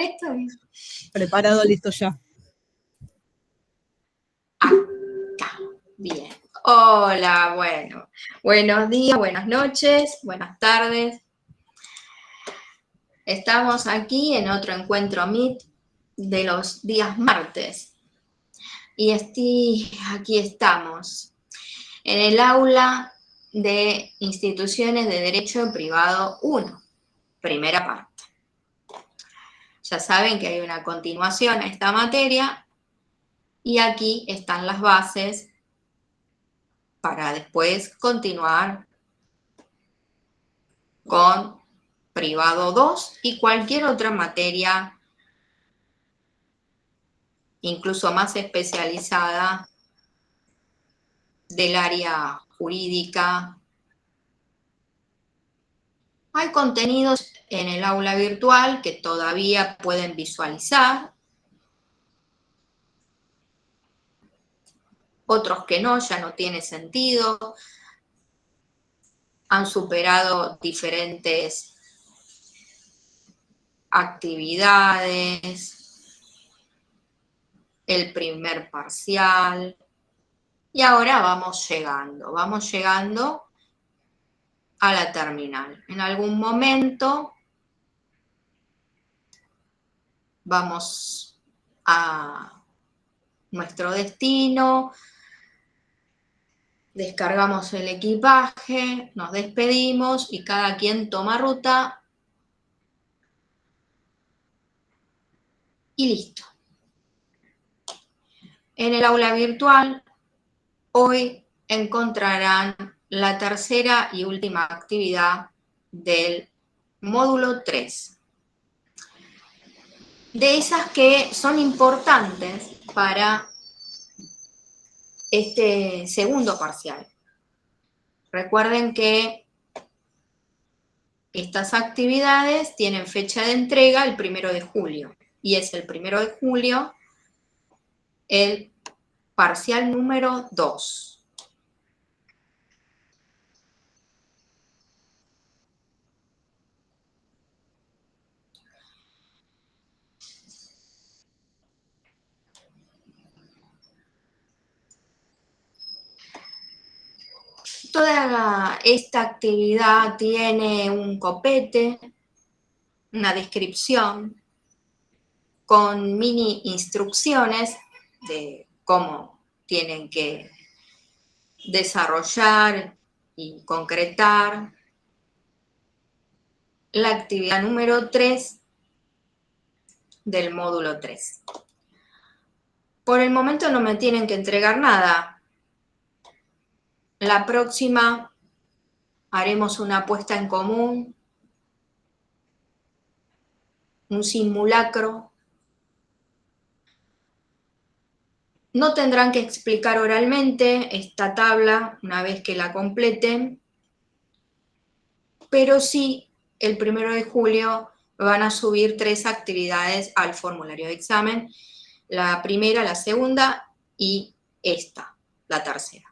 estamos en esto. Preparado, listo ya. Acá, bien. Hola, bueno. Buenos días, buenas noches, buenas tardes. Estamos aquí en otro encuentro Meet de los días martes. Y aquí estamos, en el aula de Instituciones de Derecho Privado 1, primera parte. Ya saben que hay una continuación a esta materia y aquí están las bases para después continuar con privado 2 y cualquier otra materia, incluso más especializada del área jurídica. Hay contenidos en el aula virtual que todavía pueden visualizar, otros que no, ya no tiene sentido, han superado diferentes actividades, el primer parcial, y ahora vamos llegando a la terminal. En algún momento vamos a nuestro destino, descargamos el equipaje, nos despedimos y cada quien toma ruta y listo. En el aula virtual hoy encontrarán la tercera y última actividad del módulo 3. De esas que son importantes para este segundo parcial. Recuerden que estas actividades tienen fecha de entrega el 1 de julio y es el 1 de julio el parcial número 2. Toda esta actividad tiene un copete, una descripción con mini instrucciones de cómo tienen que desarrollar y concretar la actividad número 3 del módulo 3. Por el momento no me tienen que entregar nada. La próxima haremos una puesta en común, un simulacro. No tendrán que explicar oralmente esta tabla una vez que la completen, pero sí, el 1 de julio van a subir 3 actividades al formulario de examen, la primera, la segunda y esta, la tercera.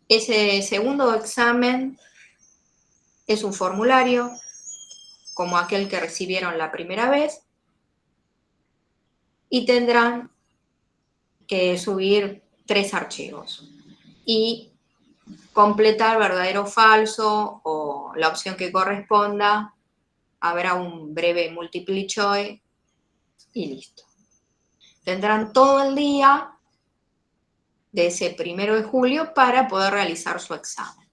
Ese segundo examen es un formulario como aquel que recibieron la primera vez y tendrán que subir 3 archivos y completar verdadero o falso o la opción que corresponda. Habrá un breve multiple choice y listo. Tendrán todo el día de ese 1 de julio para poder realizar su examen.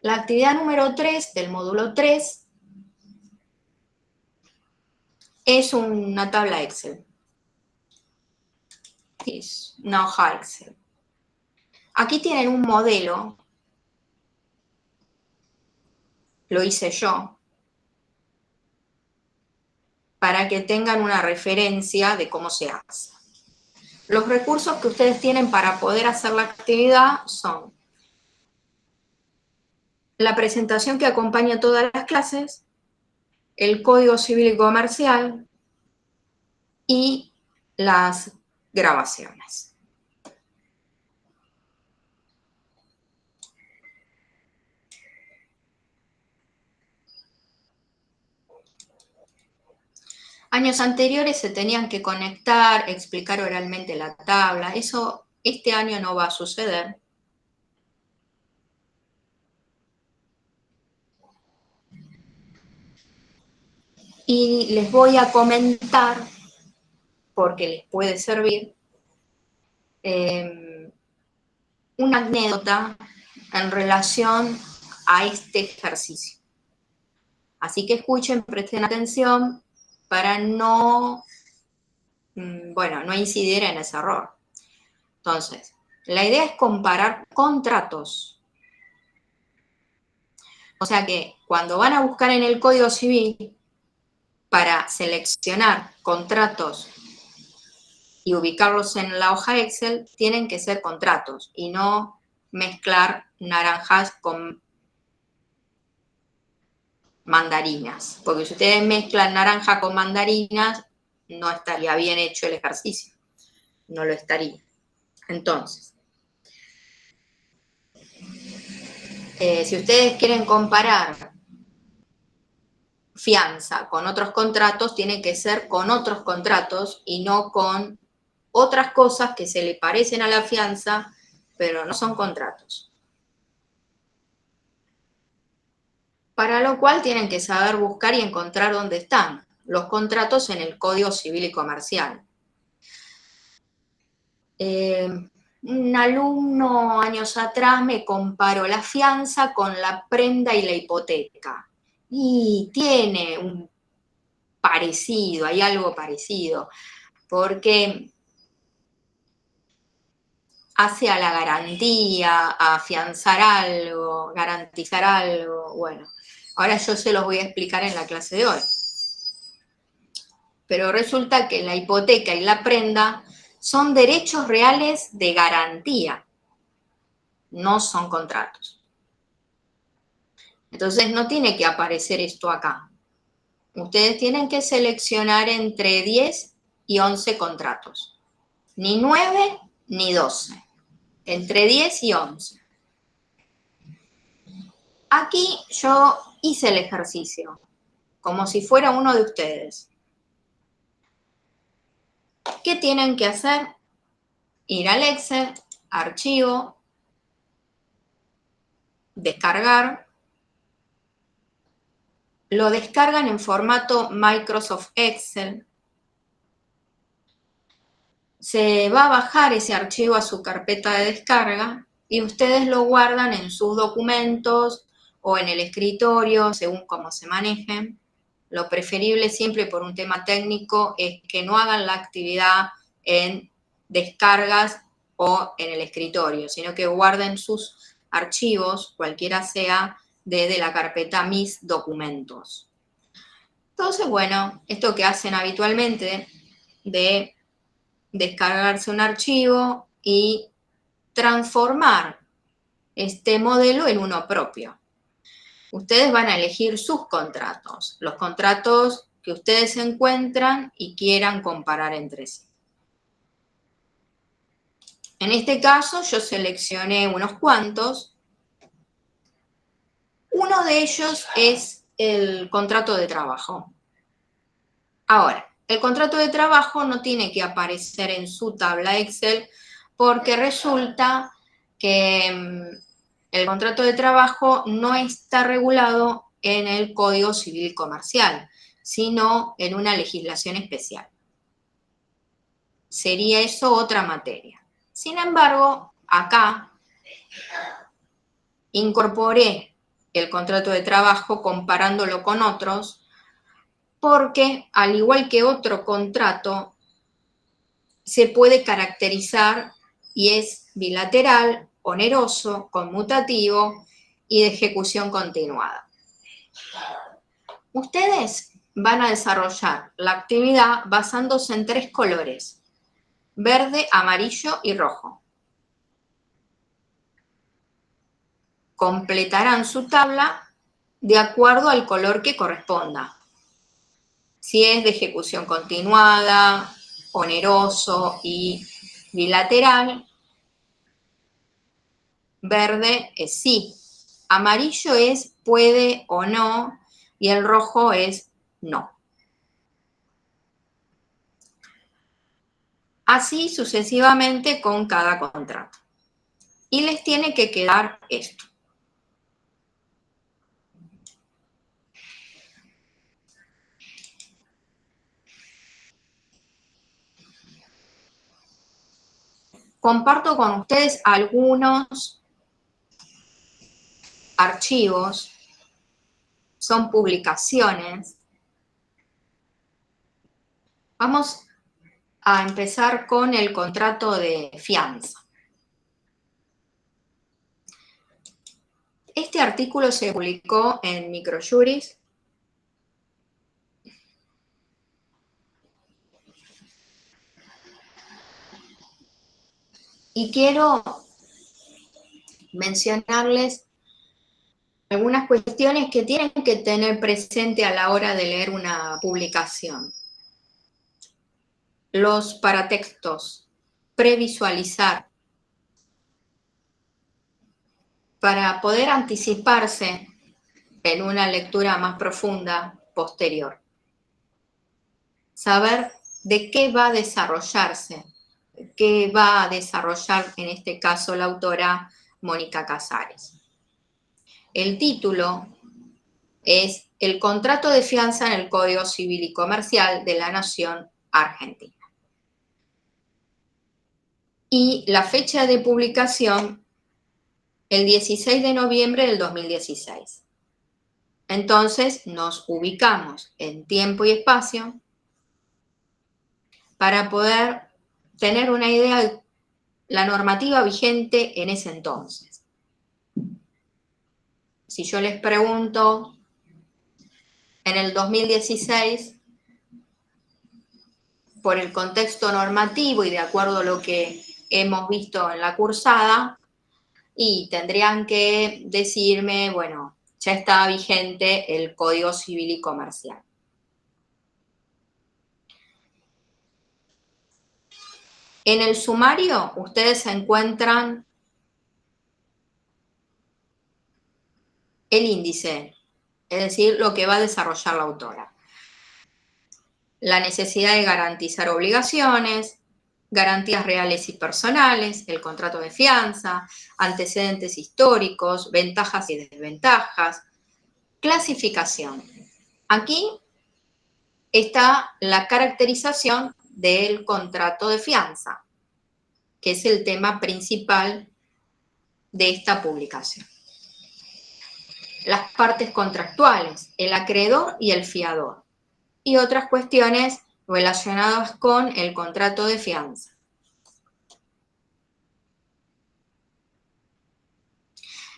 La actividad número 3 del módulo 3 es una tabla Excel. Es una hoja Excel. Aquí tienen un modelo, lo hice yo, para que tengan una referencia de cómo se hace. Los recursos que ustedes tienen para poder hacer la actividad son la presentación que acompaña todas las clases, el Código Civil y Comercial y las grabaciones. Años anteriores se tenían que conectar, explicar oralmente la tabla. Eso este año no va a suceder. Y les voy a comentar, porque les puede servir, una anécdota en relación a este ejercicio. Así que escuchen, presten atención para no incidir en ese error. Entonces, la idea es comparar contratos. O sea que cuando van a buscar en el Código Civil para seleccionar contratos y ubicarlos en la hoja Excel, tienen que ser contratos y no mezclar naranjas con mandarinas. Porque si ustedes mezclan naranja con mandarinas, no estaría bien hecho el ejercicio. No lo estaría. Entonces, si ustedes quieren comparar fianza con otros contratos, tiene que ser con otros contratos y no con otras cosas que se le parecen a la fianza, pero no son contratos. Para lo cual tienen que saber buscar y encontrar dónde están los contratos en el Código Civil y Comercial. Un alumno años atrás me comparó la fianza con la prenda y la hipoteca. Y tiene un parecido, hay algo parecido, porque hace a la garantía, a afianzar algo, garantizar algo. Bueno, ahora yo se los voy a explicar en la clase de hoy. Pero resulta que la hipoteca y la prenda son derechos reales de garantía, no son contratos. Entonces no tiene que aparecer esto acá. Ustedes tienen que seleccionar entre 10 y 11 contratos. Ni 9 ni 12. Entre 10 y 11. Aquí yo hice el ejercicio, como si fuera uno de ustedes. ¿Qué tienen que hacer? Ir al Excel, archivo, descargar. Lo descargan en formato Microsoft Excel. Se va a bajar ese archivo a su carpeta de descarga y ustedes lo guardan en sus documentos o en el escritorio, según cómo se manejen. Lo preferible siempre por un tema técnico es que no hagan la actividad en descargas o en el escritorio, sino que guarden sus archivos, cualquiera sea, desde la carpeta Mis Documentos. Entonces, bueno, esto que hacen habitualmente de descargarse un archivo y transformar este modelo en uno propio. Ustedes van a elegir sus contratos, los contratos que ustedes encuentran y quieran comparar entre sí. En este caso yo seleccioné unos cuantos. Uno de ellos es el contrato de trabajo. Ahora, el contrato de trabajo no tiene que aparecer en su tabla Excel porque resulta que el contrato de trabajo no está regulado en el Código Civil Comercial, sino en una legislación especial. Sería eso otra materia. Sin embargo, acá incorporé el contrato de trabajo comparándolo con otros, porque al igual que otro contrato, se puede caracterizar y es bilateral, oneroso, conmutativo y de ejecución continuada. Ustedes van a desarrollar la actividad basándose en 3 colores: verde, amarillo y rojo. Completarán su tabla de acuerdo al color que corresponda. Si es de ejecución continuada, oneroso y bilateral, verde es sí, amarillo es puede o no y el rojo es no. Así sucesivamente con cada contrato. Y les tiene que quedar esto. Comparto con ustedes algunos archivos, son publicaciones. Vamos a empezar con el contrato de fianza. Este artículo se publicó en Microjuris y quiero mencionarles algunas cuestiones que tienen que tener presente a la hora de leer una publicación. Los paratextos, previsualizar, para poder anticiparse en una lectura más profunda posterior. Saber de qué va a desarrollarse, qué va a desarrollar en este caso la autora Mónica Casares. El título es El contrato de fianza en el Código Civil y Comercial de la Nación Argentina. Y la fecha de publicación, el 16 de noviembre del 2016. Entonces nos ubicamos en tiempo y espacio para poder tener una idea de la normativa vigente en ese entonces. Si yo les pregunto, en el 2016, por el contexto normativo y de acuerdo a lo que hemos visto en la cursada, y tendrían que decirme, bueno, ya está vigente el Código Civil y Comercial. En el sumario ustedes encuentran el índice, es decir, lo que va a desarrollar la autora. La necesidad de garantizar obligaciones, garantías reales y personales, el contrato de fianza, antecedentes históricos, ventajas y desventajas, clasificación. Aquí está la caracterización del contrato de fianza, que es el tema principal de esta publicación. Las partes contractuales, el acreedor y el fiador, y otras cuestiones relacionadas con el contrato de fianza.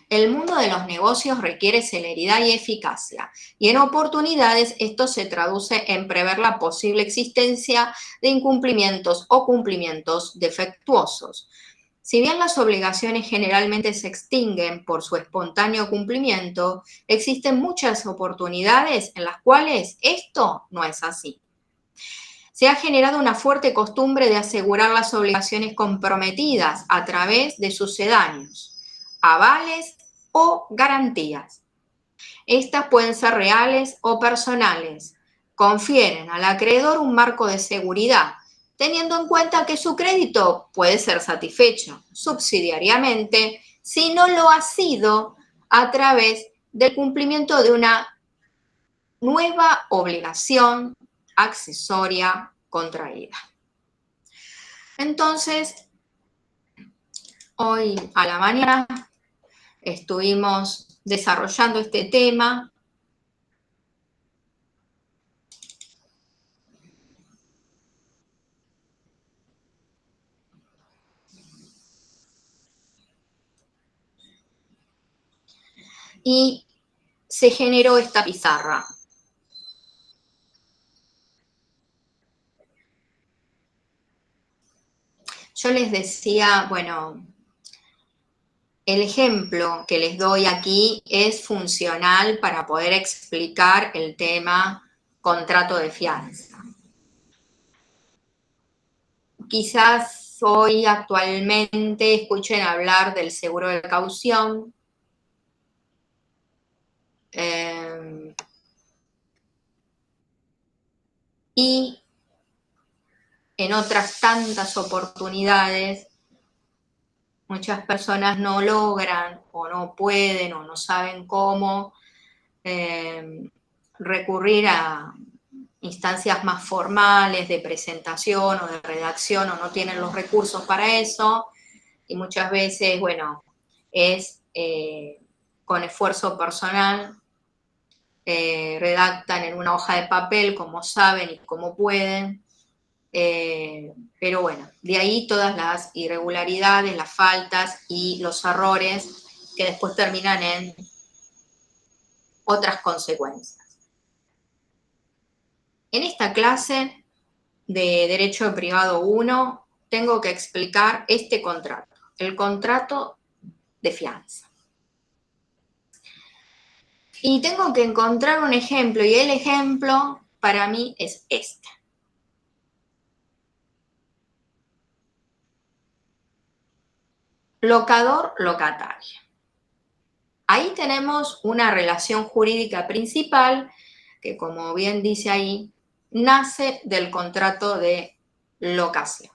El mundo de los negocios requiere celeridad y eficacia, y en oportunidades esto se traduce en prever la posible existencia de incumplimientos o cumplimientos defectuosos. Si bien las obligaciones generalmente se extinguen por su espontáneo cumplimiento, existen muchas oportunidades en las cuales esto no es así. Se ha generado una fuerte costumbre de asegurar las obligaciones comprometidas a través de sucedáneos, avales o garantías. Estas pueden ser reales o personales. Confieren al acreedor un marco de seguridad, teniendo en cuenta que su crédito puede ser satisfecho subsidiariamente si no lo ha sido a través del cumplimiento de una nueva obligación accesoria contraída. Entonces, hoy a la mañana estuvimos desarrollando este tema. Y se generó esta pizarra. Yo les decía, bueno, el ejemplo que les doy aquí es funcional para poder explicar el tema contrato de fianza. Quizás hoy actualmente escuchen hablar del seguro de caución. Y en otras tantas oportunidades muchas personas no logran o no pueden o no saben cómo recurrir a instancias más formales de presentación o de redacción o no tienen los recursos para eso y muchas veces, bueno, es con esfuerzo personal, redactan en una hoja de papel como saben y como pueden, pero bueno, de ahí todas las irregularidades, las faltas y los errores que después terminan en otras consecuencias. En esta clase de Derecho Privado 1 tengo que explicar este contrato, el contrato de fianza. Y tengo que encontrar un ejemplo, y el ejemplo para mí es este. Locador-locatario. Ahí tenemos una relación jurídica principal que, como bien dice ahí, nace del contrato de locación.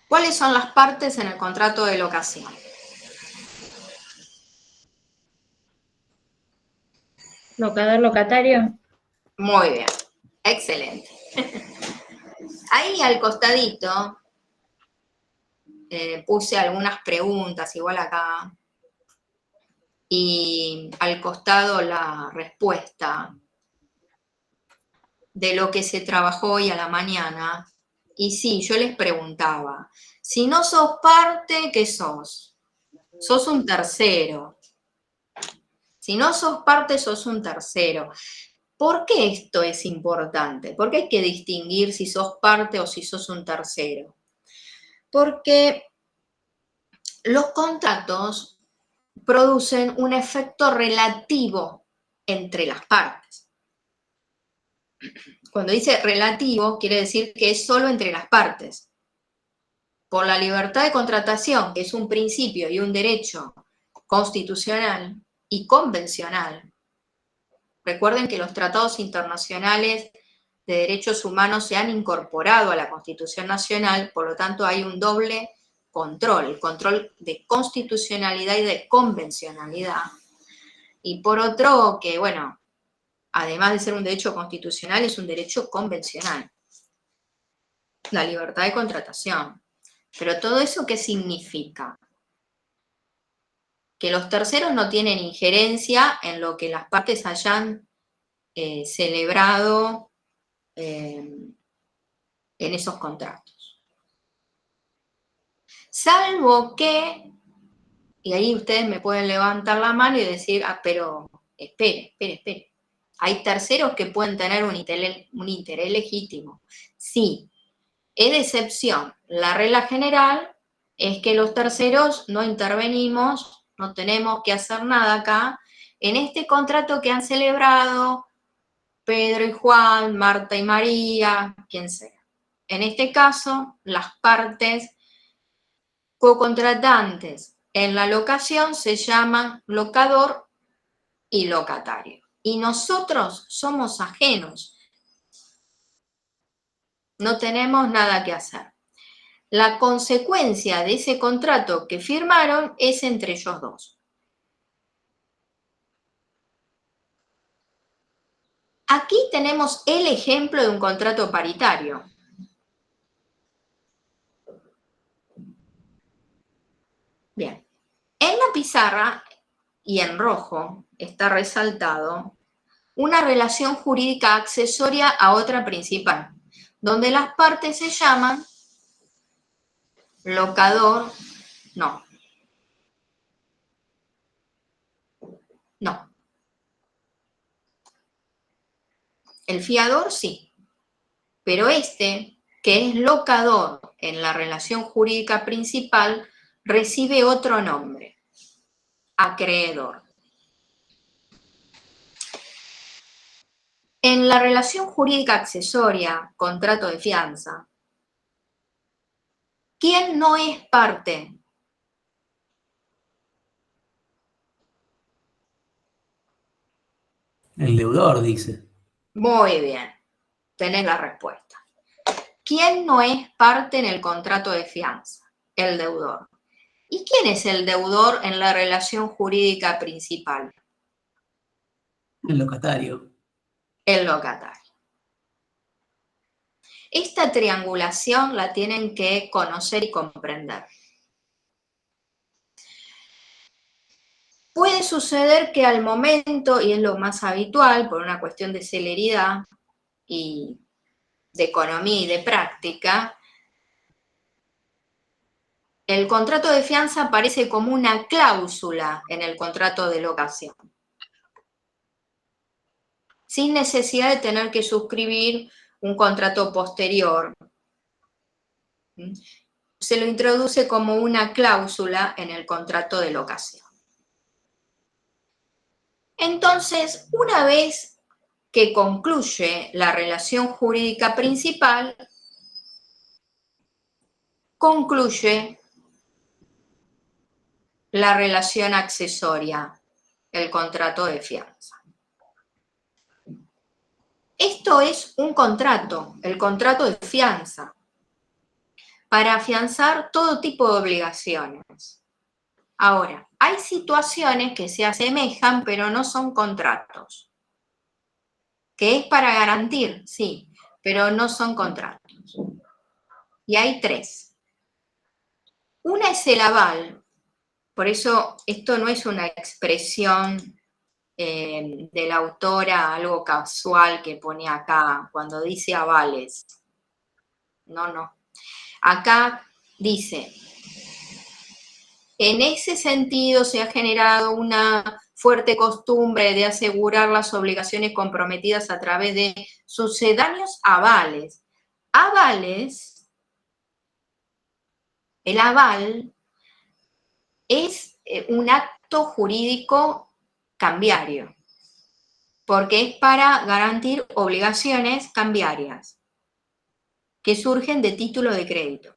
¿Cuáles son las partes en el contrato de locación? Locador, locatario. Muy bien, excelente. Ahí al costadito puse algunas preguntas, igual acá, y al costado la respuesta de lo que se trabajó hoy a la mañana. Y sí, yo les preguntaba, si no sos parte, ¿qué sos? Sos un tercero. Si no sos parte, sos un tercero. ¿Por qué esto es importante? ¿Por qué hay que distinguir si sos parte o si sos un tercero? Porque los contratos producen un efecto relativo entre las partes. Cuando dice relativo, quiere decir que es solo entre las partes. Por la libertad de contratación, que es un principio y un derecho constitucional y convencional. Recuerden que los tratados internacionales de derechos humanos se han incorporado a la Constitución Nacional, por lo tanto hay un doble control, el control de constitucionalidad y de convencionalidad. Y por otro, que bueno, además de ser un derecho constitucional, es un derecho convencional. La libertad de contratación. Pero todo eso, ¿qué significa? Que los terceros no tienen injerencia en lo que las partes hayan celebrado en esos contratos. Salvo que, y ahí ustedes me pueden levantar la mano y decir, pero espere. Hay terceros que pueden tener un interés legítimo. Sí, es de excepción. La regla general es que los terceros no intervenimos, no tenemos que hacer nada acá en este contrato que han celebrado Pedro y Juan, Marta y María, quien sea. En este caso, las partes cocontratantes en la locación se llaman locador y locatario. Y nosotros somos ajenos. No tenemos nada que hacer. La consecuencia de ese contrato que firmaron es entre ellos dos. Aquí tenemos el ejemplo de un contrato paritario. Bien, en la pizarra y en rojo está resaltado una relación jurídica accesoria a otra principal, donde las partes se llaman locador, no. El fiador sí, pero este, que es locador en la relación jurídica principal, recibe otro nombre, acreedor. En la relación jurídica accesoria, contrato de fianza, ¿quién no es parte? El deudor, dice. Muy bien, tenés la respuesta. ¿Quién no es parte en el contrato de fianza? El deudor. ¿Y quién es el deudor en la relación jurídica principal? El locatario. El locatario. Esta triangulación la tienen que conocer y comprender. Puede suceder que al momento, y es lo más habitual por una cuestión de celeridad y de economía y de práctica, el contrato de fianza aparece como una cláusula en el contrato de locación, sin necesidad de tener que suscribir un contrato posterior. Se lo introduce como una cláusula en el contrato de locación. Entonces, una vez que concluye la relación jurídica principal, concluye la relación accesoria, el contrato de fianza. Esto es un contrato, el contrato de fianza, para afianzar todo tipo de obligaciones. Ahora, hay situaciones que se asemejan, pero no son contratos. Que es para garantir, sí, pero no son contratos. Y hay tres. Una es el aval, por eso esto no es una expresión de la autora, algo casual que pone acá cuando dice avales. No, no. Acá dice, en ese sentido se ha generado una fuerte costumbre de asegurar las obligaciones comprometidas a través de sucedáneos avales. Avales, el aval es un acto jurídico cambiario, porque es para garantir obligaciones cambiarias que surgen de título de crédito.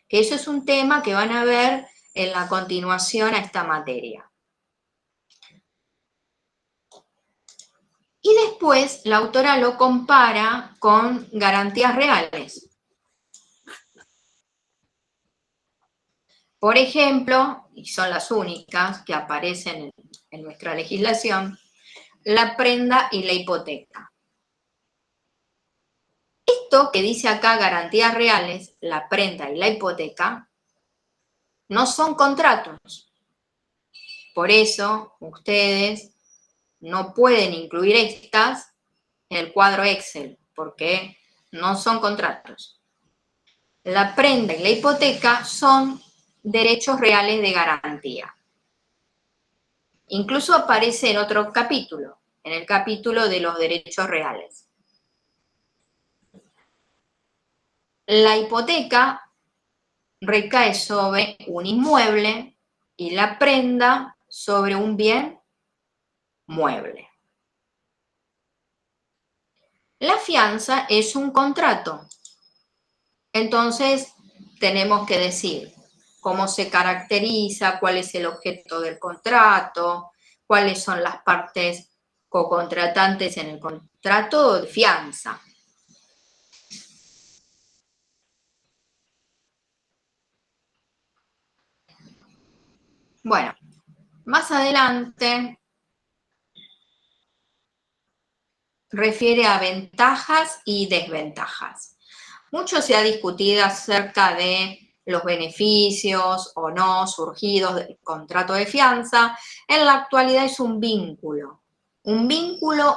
Que eso es un tema que van a ver en la continuación a esta materia. Y después la autora lo compara con garantías reales. Por ejemplo, y son las únicas que aparecen en nuestra legislación, la prenda y la hipoteca. Esto que dice acá garantías reales, la prenda y la hipoteca, no son contratos. Por eso ustedes no pueden incluir estas en el cuadro Excel, porque no son contratos. La prenda y la hipoteca son derechos reales de garantía. Incluso aparece en otro capítulo, en el capítulo de los derechos reales. La hipoteca recae sobre un inmueble y la prenda sobre un bien mueble. La fianza es un contrato. Entonces, tenemos que decir cómo se caracteriza, cuál es el objeto del contrato, cuáles son las partes cocontratantes en el contrato de fianza. Bueno, más adelante refiere a ventajas y desventajas. Mucho se ha discutido acerca de los beneficios o no surgidos del contrato de fianza. En la actualidad es un vínculo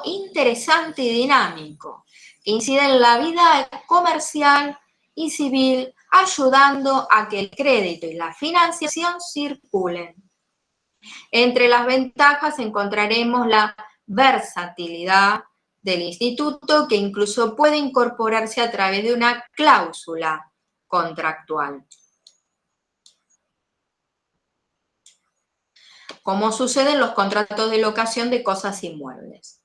interesante y dinámico que incide en la vida comercial y civil, ayudando a que el crédito y la financiación circulen. Entre las ventajas encontraremos la versatilidad del instituto, que incluso puede incorporarse a través de una cláusula contractual, como sucede en los contratos de locación de cosas inmuebles.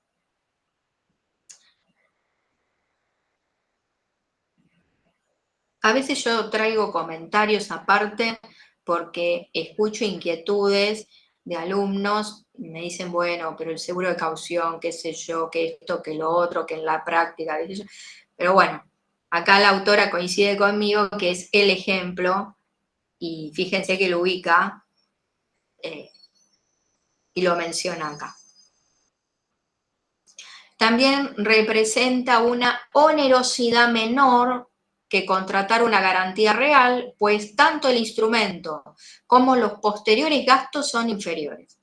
A veces yo traigo comentarios aparte porque escucho inquietudes de alumnos, me dicen, bueno, pero el seguro de caución, qué sé yo, que esto, que lo otro, que en la práctica, qué sé yo. Pero bueno, acá la autora coincide conmigo que es el ejemplo, y fíjense que lo ubica y lo menciona acá. También representa una onerosidad menor que contratar una garantía real, pues tanto el instrumento como los posteriores gastos son inferiores.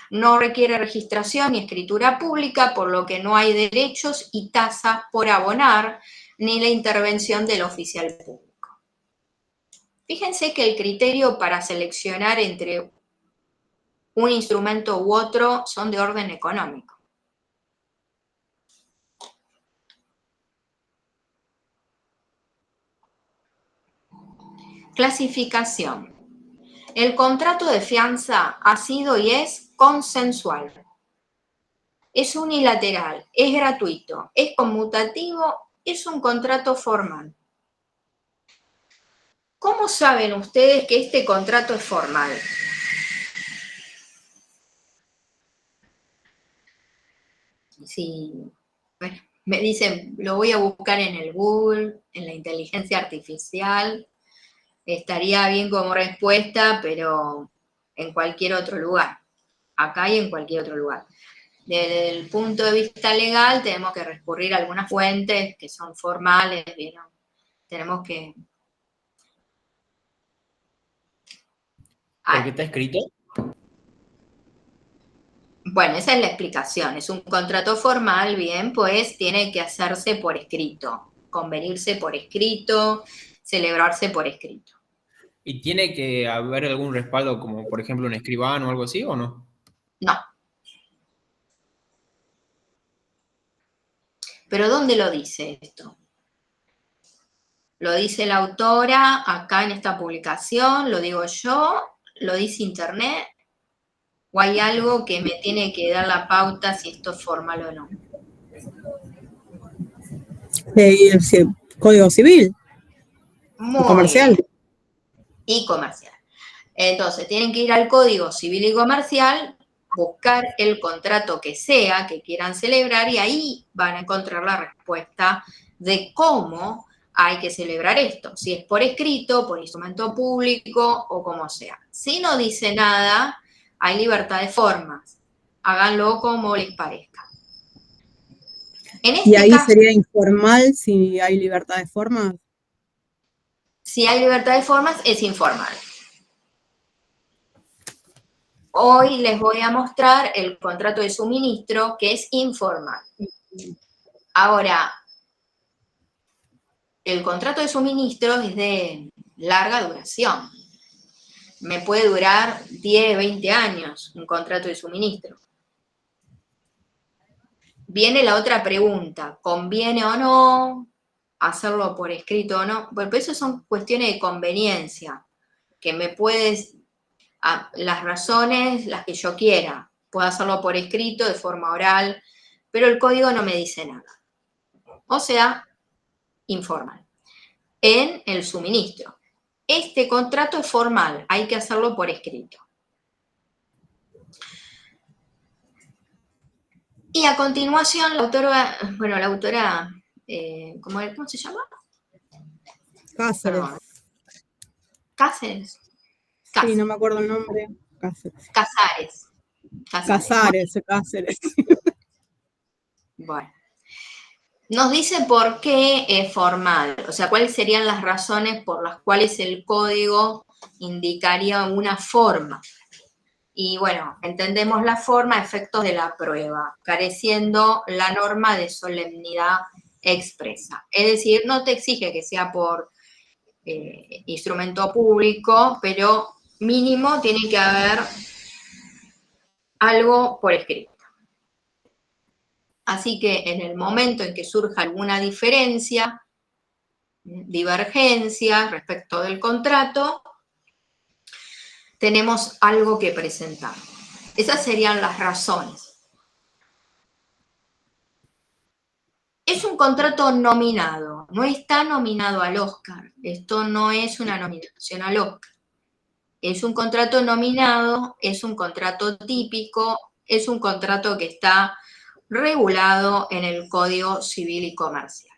No requiere registración ni escritura pública, por lo que no hay derechos y tasas por abonar, ni la intervención del oficial público. Fíjense que el criterio para seleccionar entre un instrumento u otro son de orden económico. Clasificación. El contrato de fianza ha sido y es consensual. Es unilateral, es gratuito, es conmutativo, es un contrato formal. ¿Cómo saben ustedes que este contrato es formal? Si bueno, me dicen, lo voy a buscar en el Google, en la inteligencia artificial, estaría bien como respuesta, pero en cualquier otro lugar. Acá y en cualquier otro lugar. Desde el punto de vista legal tenemos que recurrir a algunas fuentes que son formales, ¿vieron? Tenemos que... ¿Por qué está escrito? Bueno, esa es la explicación. Es un contrato formal, bien, pues tiene que hacerse por escrito, convenirse por escrito, celebrarse por escrito. ¿Y tiene que haber algún respaldo, como por ejemplo un escribano o algo así, o no? No. ¿Pero dónde lo dice esto? Lo dice la autora acá en esta publicación, lo digo yo, lo dice Internet, o hay algo que me tiene que dar la pauta si esto es formal o no. Sí, Código Civil, Muy comercial. bien. Y comercial. Entonces, tienen que ir al Código Civil y Comercial, buscar el contrato que sea que quieran celebrar y ahí van a encontrar la respuesta de cómo hay que celebrar esto, si es por escrito, por instrumento público o como sea. Si no dice nada, hay libertad de formas. Háganlo como les parezca. En Y este ahí caso, sería informal si hay libertad de forma. si hay libertad de formas, es informal. Hoy les voy a mostrar el contrato de suministro, que es informal. Ahora, el contrato de suministro es de larga duración. Me puede durar 10, 20 años un contrato de suministro. Viene la otra pregunta, ¿conviene o no hacerlo por escrito o no? Bueno, pues eso son cuestiones de conveniencia, que me puedes, las razones, las que yo quiera. Puedo hacerlo por escrito, de forma oral, pero el código no me dice nada. O sea, informal. En el suministro. Este contrato es formal, hay que hacerlo por escrito. Y a continuación, la autora, ¿cómo se llama? Cáceres. Perdón. Cáceres. Sí, no me acuerdo el nombre. Cáceres. Casares. Cáceres. Bueno. Nos dice por qué es formal, o sea, cuáles serían las razones por las cuales el código indicaría una forma. Y bueno, entendemos la forma a efectos de la prueba, careciendo la norma de solemnidad expresa. Es decir, no te exige que sea por instrumento público, pero mínimo tiene que haber algo por escrito. Así que en el momento en que surja alguna diferencia, divergencia respecto del contrato, tenemos algo que presentar. Esas serían las razones. Es un contrato nominado, no está nominado al Oscar. Esto no es una nominación al Oscar. es un contrato nominado, es un contrato típico, es un contrato que está regulado en el Código Civil y Comercial.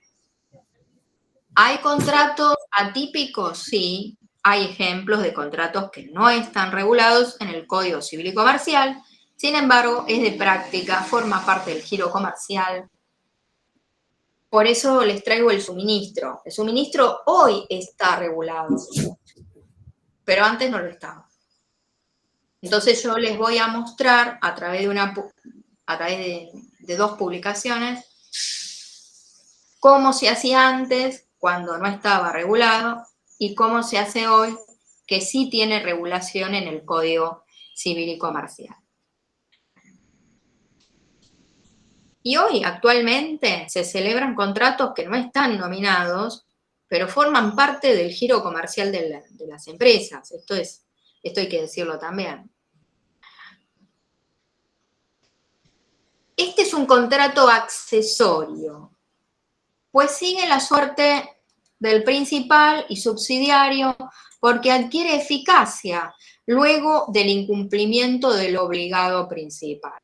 ¿Hay contratos atípicos? Sí. Hay ejemplos de contratos que no están regulados en el Código Civil y Comercial. Sin embargo, es de práctica, forma parte del giro comercial. Por eso les traigo el suministro. El suministro hoy está regulado, pero antes no lo estaba. Entonces yo les voy a mostrar a través de dos publicaciones cómo se hacía antes cuando no estaba regulado y cómo se hace hoy que sí tiene regulación en el Código Civil y Comercial. Y hoy, actualmente, se celebran contratos que no están nominados, pero forman parte del giro comercial de las empresas. Esto hay que decirlo también. Este es un contrato accesorio, pues sigue la suerte del principal y subsidiario porque adquiere eficacia luego del incumplimiento del obligado principal.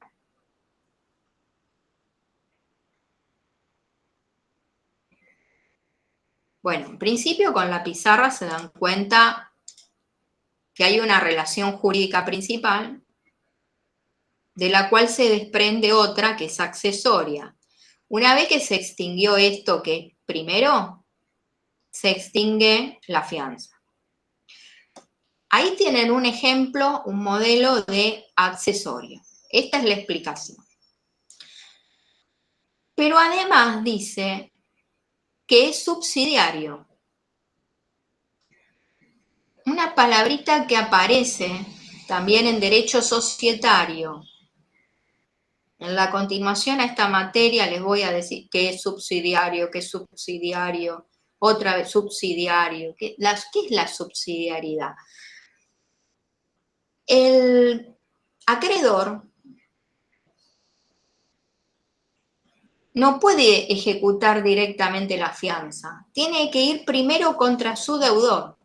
Bueno, en principio con la pizarra se dan cuenta que hay una relación jurídica principal de la cual se desprende otra que es accesoria. Una vez que se extinguió esto que primero, se extingue la fianza. Ahí tienen un ejemplo, un modelo de accesorio. Esta es la explicación. Pero además dice que es subsidiario. Una palabrita que aparece también en derecho societario. En la continuación a esta materia les voy a decir qué es subsidiario, otra vez subsidiario. ¿Qué es la subsidiariedad? El acreedor no puede ejecutar directamente la fianza, tiene que ir primero contra su deudor.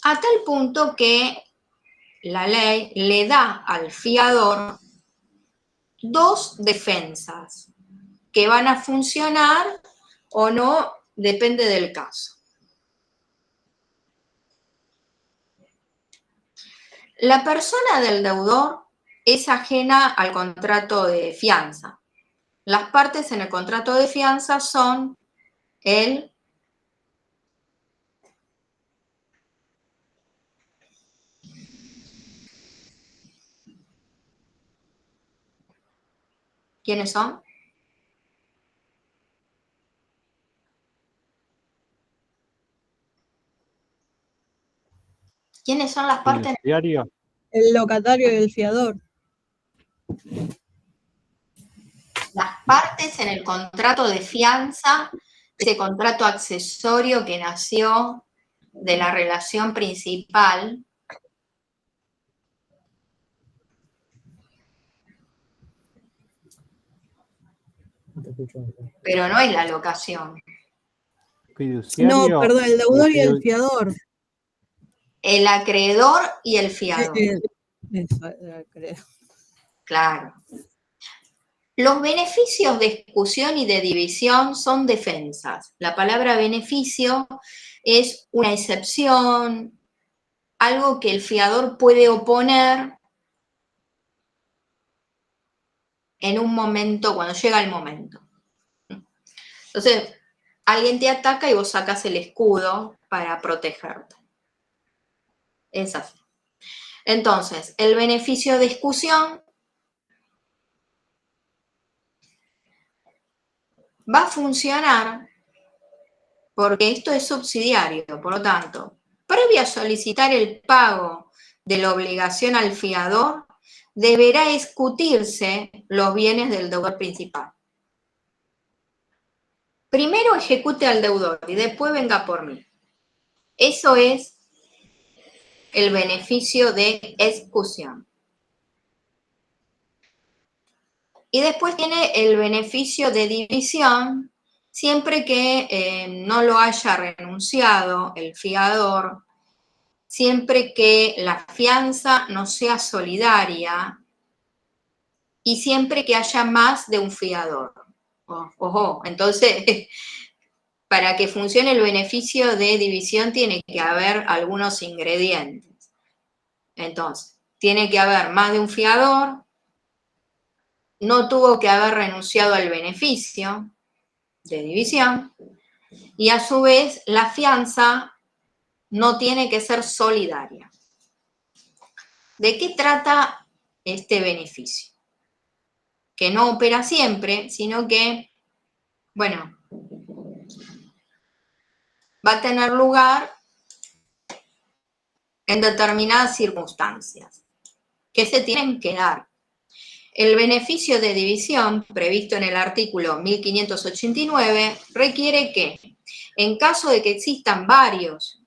A tal punto que la ley le da al fiador dos defensas que van a funcionar o no, depende del caso. La persona del deudor es ajena al contrato de fianza. Las partes en el contrato de fianza son el ¿quiénes son? ¿Quiénes son las partes? El locatario y el fiador. Las partes en el contrato de fianza, ese contrato accesorio que nació de la relación principal, pero no es la locación. No, perdón, el deudor y el fiador. El acreedor y el fiador. Eso, el acreedor. Claro. Los beneficios de ejecución y de división son defensas. La palabra beneficio es una excepción, algo que el fiador puede oponer en un momento, cuando llega el momento. Entonces, alguien te ataca y vos sacas el escudo para protegerte. Es así. Entonces, el beneficio de exclusión va a funcionar porque esto es subsidiario, por lo tanto, previo a solicitar el pago de la obligación al fiador, deberá escutirse los bienes del deudor principal. Primero ejecute al deudor y después venga por mí. Eso es el beneficio de exclusión. Y después tiene el beneficio de división, siempre que no lo haya renunciado el fiador, siempre que la fianza no sea solidaria y siempre que haya más de un fiador. Ojo, entonces, para que funcione el beneficio de división tiene que haber algunos ingredientes. Entonces, tiene que haber más de un fiador, no tuvo que haber renunciado al beneficio de división y a su vez la fianza no tiene que ser solidaria. ¿De qué trata este beneficio? Que no opera siempre, sino que, bueno, va a tener lugar en determinadas circunstancias que se tienen que dar. El beneficio de división, previsto en el artículo 1589, requiere que, en caso de que existan varios,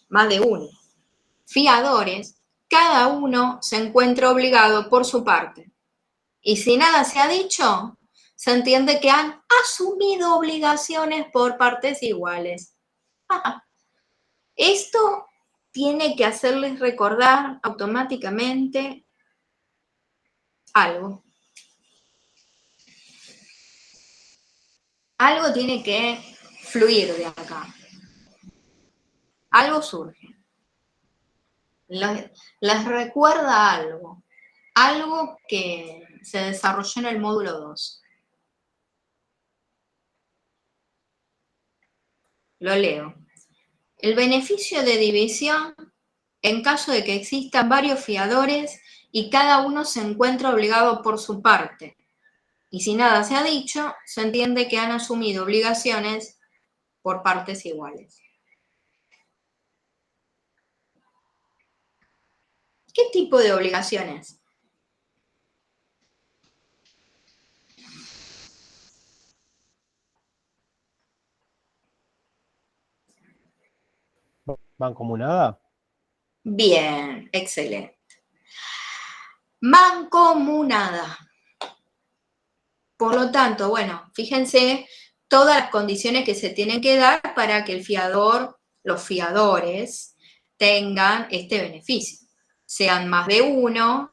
más de uno, fiadores, cada uno se encuentra obligado por su parte. Y si nada se ha dicho, se entiende que han asumido obligaciones por partes iguales. Esto tiene que hacerles recordar automáticamente algo. Algo tiene que fluir de acá. Algo surge. Les recuerda algo. Algo que se desarrolló en el módulo 2. Lo leo. El beneficio de división, en caso de que existan varios fiadores y cada uno se encuentra obligado por su parte. Y si nada se ha dicho, se entiende que han asumido obligaciones por partes iguales. ¿Qué tipo de obligaciones? ¿Mancomunada? Bien, excelente. Mancomunada. Por lo tanto, bueno, fíjense todas las condiciones que se tienen que dar para que el fiador, los fiadores, tengan este beneficio. Sean más de uno,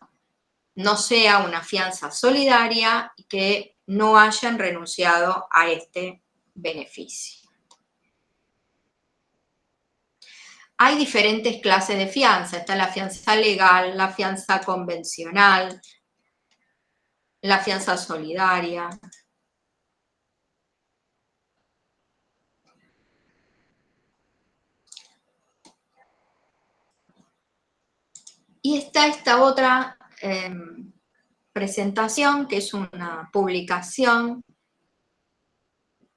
no sea una fianza solidaria y que no hayan renunciado a este beneficio. Hay diferentes clases de fianza. Está la fianza legal, la fianza convencional, la fianza solidaria. Y está esta otra presentación, que es una publicación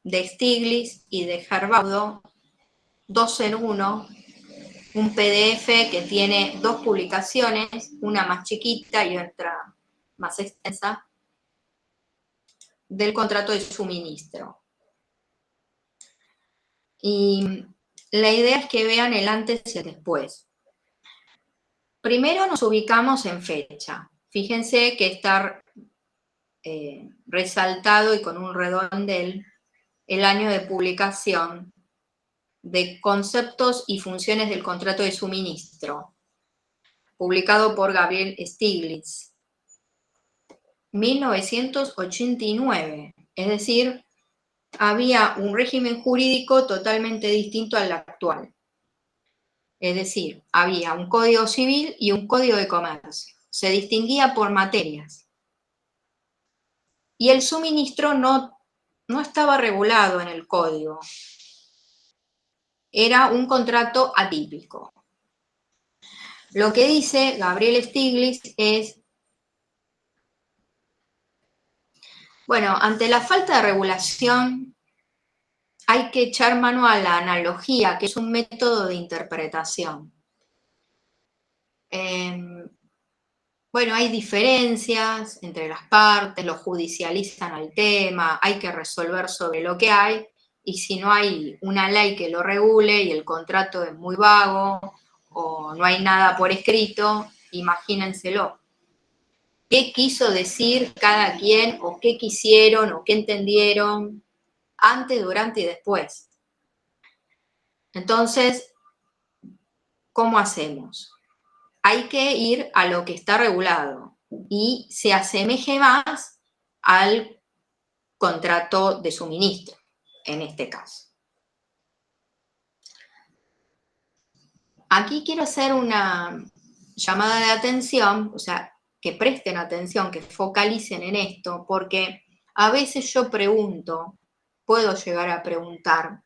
de Stiglitz y de Gerbaudo, 2 en 1, un PDF que tiene 2 publicaciones, una más chiquita y otra más extensa, del contrato de suministro. Y la idea es que vean el antes y el después. Primero nos ubicamos en fecha. Fíjense que está resaltado y con un redondel el año de publicación de conceptos y funciones del contrato de suministro, publicado por Gabriel Stiglitz, 1989, es decir, había un régimen jurídico totalmente distinto al actual. Es decir, había un código civil y un código de comercio. Se distinguía por materias. Y el suministro no estaba regulado en el código. Era un contrato atípico. Lo que dice Gabriel Stiglitz es, bueno, ante la falta de regulación hay que echar mano a la analogía, que es un método de interpretación. Bueno, hay diferencias entre las partes, lo judicializan al tema, hay que resolver sobre lo que hay, y si no hay una ley que lo regule y el contrato es muy vago o no hay nada por escrito, imagínenselo. ¿Qué quiso decir cada quien o qué quisieron o qué entendieron? antes, durante y después. Entonces, ¿cómo hacemos? Hay que ir a lo que está regulado y se asemeje más al contrato de suministro, en este caso. Aquí quiero hacer una llamada de atención, o sea, que presten atención, que focalicen en esto, porque a veces yo pregunto, puedo llegar a preguntar,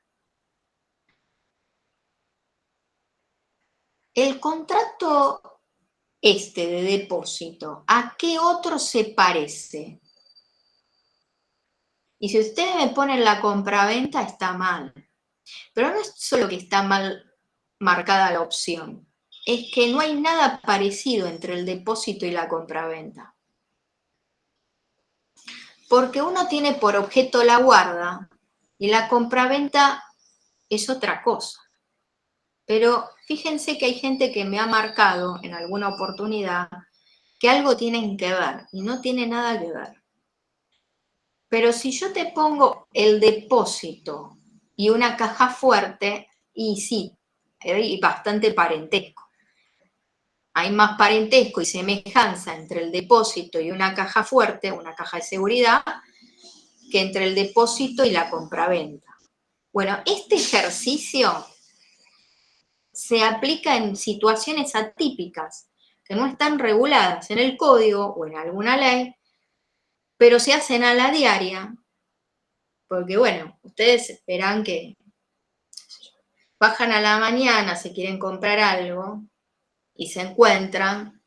el contrato de depósito, ¿a qué otro se parece? Y si ustedes me ponen la compraventa, está mal. Pero no es solo que está mal marcada la opción, es que no hay nada parecido entre el depósito y la compraventa. Porque uno tiene por objeto la guarda y la compraventa es otra cosa. Pero fíjense que hay gente que me ha marcado en alguna oportunidad que algo tienen que ver y no tiene nada que ver. Pero si yo te pongo el depósito y una caja fuerte, y sí, hay bastante parentesco. Hay más parentesco y semejanza entre el depósito y una caja fuerte, una caja de seguridad, que entre el depósito y la compraventa. Bueno, este ejercicio se aplica en situaciones atípicas, que no están reguladas en el código o en alguna ley, pero se hacen a la diaria, porque bueno, ustedes esperan que bajan a la mañana, se quieren comprar algo y se encuentran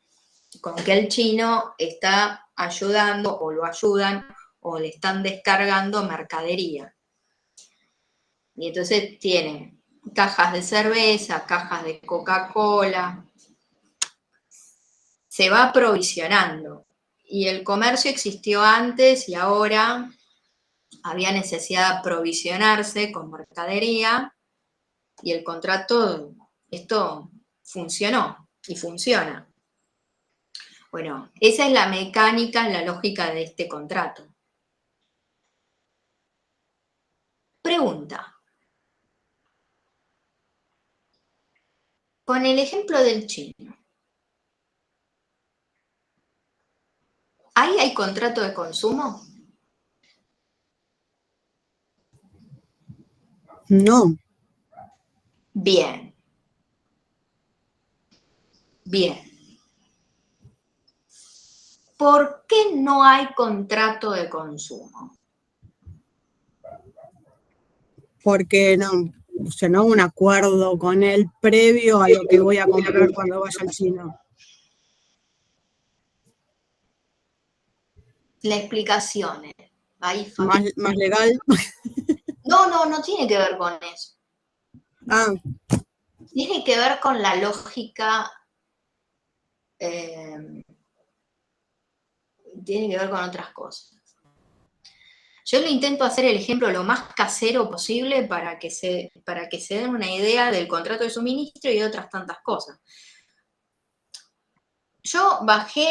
con que el chino está ayudando o lo ayudan o le están descargando mercadería. Y entonces tienen cajas de cerveza, cajas de Coca-Cola, se va aprovisionando. Y el comercio existió antes y ahora había necesidad de aprovisionarse con mercadería y el contrato, esto funcionó y funciona. Bueno, esa es la mecánica, la lógica de este contrato. Pregunta. Con el ejemplo del chino, ¿ahí hay contrato de consumo? No. Bien. Bien. ¿Por qué no hay contrato de consumo? Porque no, o sea, no hago un acuerdo con él previo a lo que voy a comprar cuando vaya al chino. La explicación es, ahí ¿Más legal? No tiene que ver con eso. Ah, Tiene que ver con la lógica, tiene que ver con otras cosas. Yo le intento hacer el ejemplo lo más casero posible para que se den una idea del contrato de suministro y de otras tantas cosas. Yo bajé,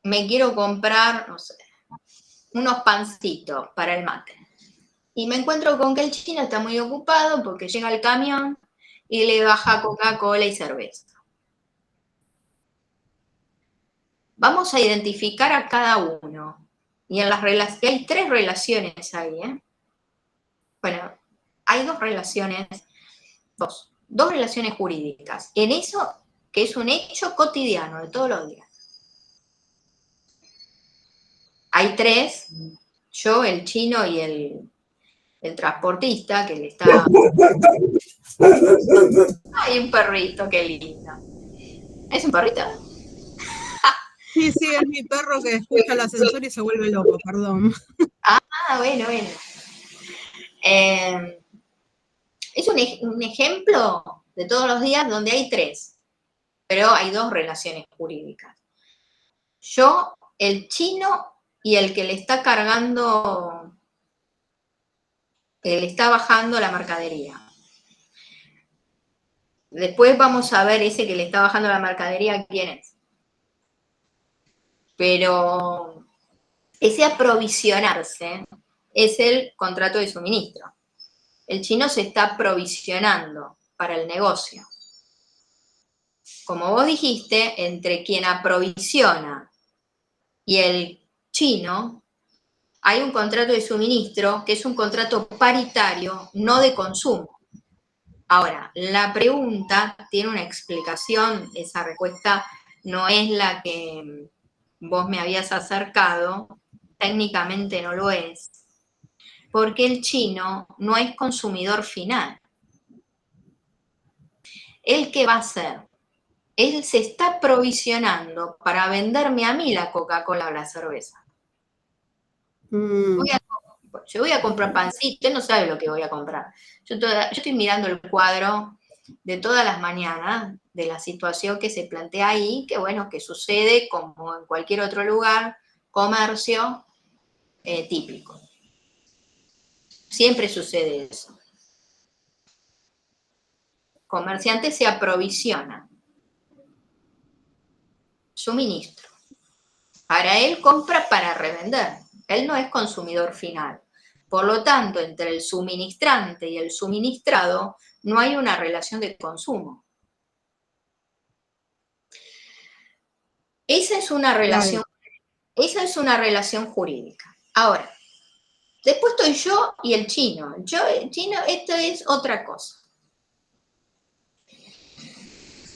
me quiero comprar, no sé, unos pancitos para el mate. Y me encuentro con que el chino está muy ocupado porque llega el camión y le baja Coca-Cola y cerveza. Vamos a identificar a cada uno. Y en las relaciones, hay 3 relaciones ahí, ¿eh? Bueno, hay 2 relaciones, dos relaciones jurídicas. En eso, que es un hecho cotidiano de todos los días. Hay 3, yo, el chino y el transportista que le está... Hay un perrito, qué lindo. ¿Es un perrito? sí, es mi perro que escucha el ascensor y se vuelve loco, perdón. Ah, bueno. Es un ejemplo de todos los días donde hay 3, pero hay 2 relaciones jurídicas. Yo, el chino y el que le está cargando, le está bajando la mercadería. Después vamos a ver ese que le está bajando la mercadería, quién es. Pero ese aprovisionarse es el contrato de suministro. El chino se está provisionando para el negocio. Como vos dijiste, entre quien aprovisiona y el chino, hay un contrato de suministro que es un contrato paritario, no de consumo. Ahora, la pregunta tiene una explicación, esa respuesta no es la que vos me habías acercado, técnicamente no lo es, porque el chino no es consumidor final. ¿Él qué va a hacer? Él se está provisionando para venderme a mí la Coca-Cola o la cerveza. Yo voy a comprar pancito, él no sabe lo que voy a comprar. Yo estoy mirando el cuadro de todas las mañanas de la situación que se plantea ahí, que bueno, que sucede como en cualquier otro lugar, comercio típico. Siempre sucede eso. Comerciante se aprovisiona. Suministro. Para él compra para revender. Él no es consumidor final. Por lo tanto, entre el suministrante y el suministrado no hay una relación de consumo. Esa es una relación, esa es una relación jurídica. Ahora, después estoy yo y el chino. El chino, esto es otra cosa.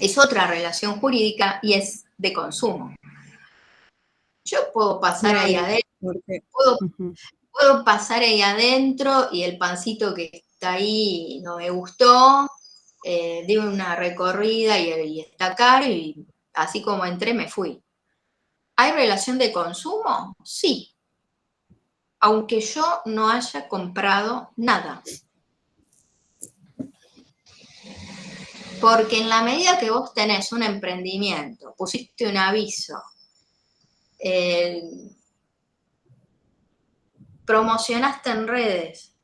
Es otra relación jurídica y es de consumo. Yo puedo pasar ahí adentro, puedo pasar ahí adentro y el pancito que está ahí no me gustó, di una recorrida y está caro y así como entré me fui. ¿Hay relación de consumo? Sí. Aunque yo no haya comprado nada. Porque en la medida que vos tenés un emprendimiento, pusiste un aviso, promocionaste en redes,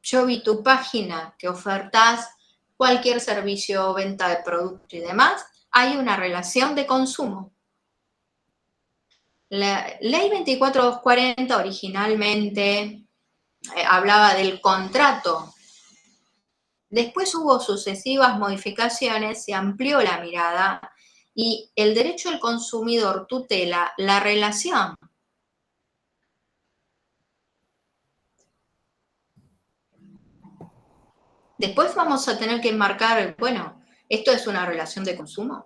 yo vi tu página que ofertás cualquier servicio, venta de producto y demás, hay una relación de consumo. La ley 24240 originalmente hablaba del contrato. Después hubo sucesivas modificaciones, se amplió la mirada y el derecho del consumidor tutela la relación. Después vamos a tener que enmarcar, bueno, ¿esto es una relación de consumo?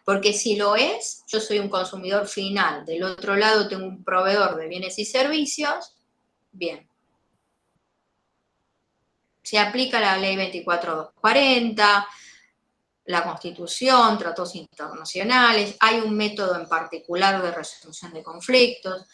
Porque si lo es, yo soy un consumidor final, del otro lado tengo un proveedor de bienes y servicios, bien. Se aplica la ley 24240, la Constitución, tratados internacionales, hay un método en particular de resolución de conflictos.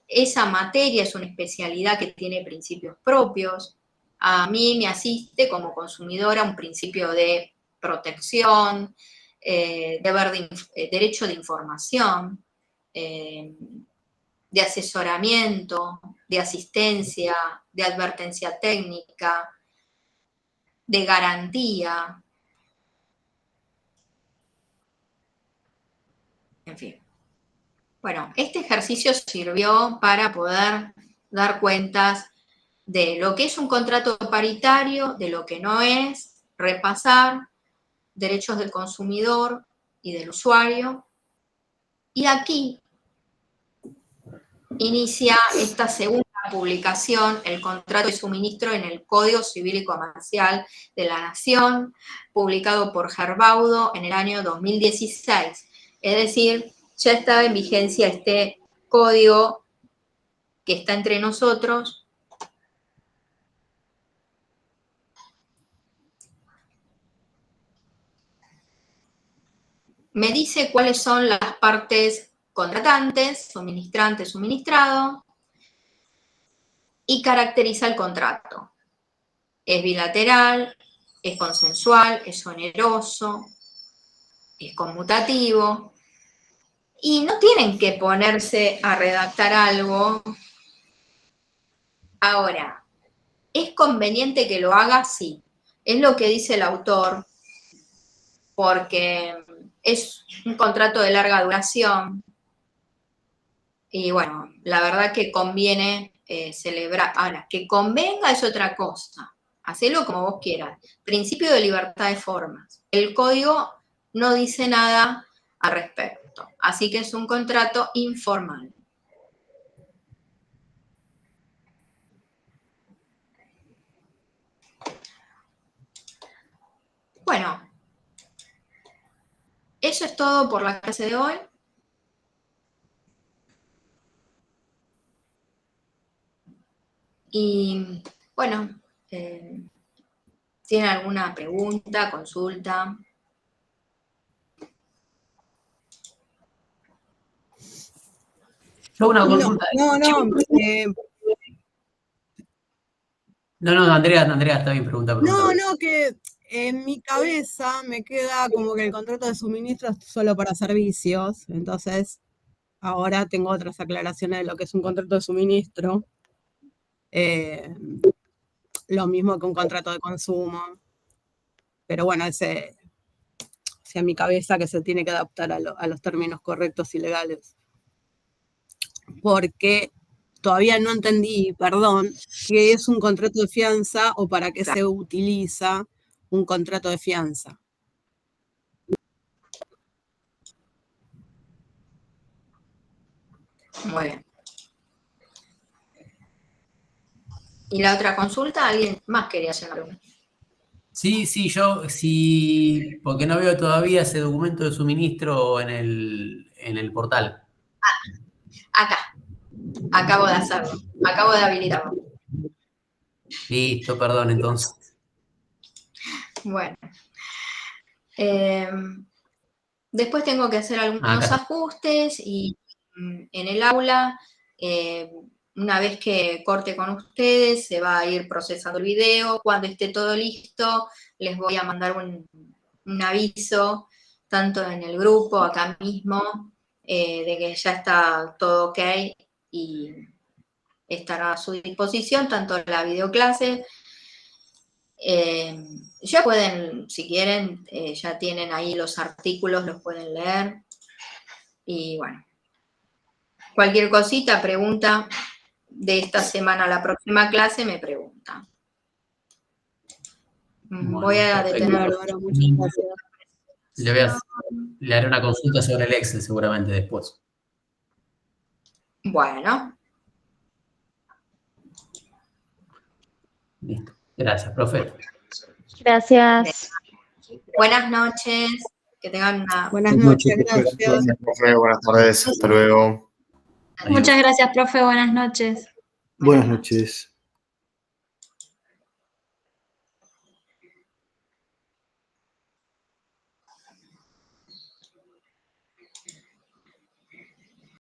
Esa materia es una especialidad que tiene principios propios. A mí me asiste como consumidora un principio de protección, derecho de información, de asesoramiento, de asistencia, de advertencia técnica, de garantía. En fin. Bueno, este ejercicio sirvió para poder dar cuentas de lo que es un contrato paritario, de lo que no es, repasar derechos del consumidor y del usuario. Y aquí inicia esta segunda publicación, el contrato de suministro en el Código Civil y Comercial de la Nación, publicado por Gerbaudo en el año 2016. Es decir, ya estaba en vigencia este código que está entre nosotros. Me dice cuáles son las partes contratantes, suministrante, suministrado, y caracteriza el contrato. Es bilateral, es consensual, es oneroso, es conmutativo, y no tienen que ponerse a redactar algo. Ahora, ¿es conveniente que lo haga? Sí. Es lo que dice el autor, porque es un contrato de larga duración y bueno, la verdad que conviene celebrar. Ahora, que convenga es otra cosa. Hacelo como vos quieras. Principio de libertad de formas. El código no dice nada al respecto. Así que es un contrato informal. Bueno, eso es todo por la clase de hoy. Y bueno, ¿tienen alguna pregunta, consulta? Yo una consulta. No, Andrea, está bien, pregunta. No, que en mi cabeza me queda como que el contrato de suministro es solo para servicios, entonces ahora tengo otras aclaraciones de lo que es un contrato de suministro. Lo mismo que un contrato de consumo. Pero bueno, ese, o sea, mi cabeza que se tiene que adaptar a los términos correctos y legales. Porque todavía no entendí, perdón, qué es un contrato de fianza o para qué se utiliza un contrato de fianza. Muy bien. ¿Y la otra consulta? ¿Alguien más quería hacer una pregunta? Sí, porque no veo todavía ese documento de suministro en el portal. Acá. Acabo de hacerlo. Acabo de habilitarlo. Listo, perdón, entonces. Bueno. Después tengo que hacer algunos ajustes y en el aula, una vez que corte con ustedes, se va a ir procesando el video. Cuando esté todo listo, les voy a mandar un aviso, tanto en el grupo, acá mismo, de que ya está todo ok y estará a su disposición, tanto la videoclase. Ya pueden, si quieren, ya tienen ahí los artículos, los pueden leer. Y bueno, cualquier cosita, pregunta de esta semana a la próxima clase, me preguntan. Voy a detenerlo. Muchas gracias. Le haré una consulta sobre el Excel seguramente después. Bueno. Listo. Gracias, profe. Gracias. Buenas noches. Que tengan una... Buenas noches, gracias. Gracias, profe. Buenas tardes. Hasta luego. Muchas gracias, profe. Buenas noches. Buenas noches.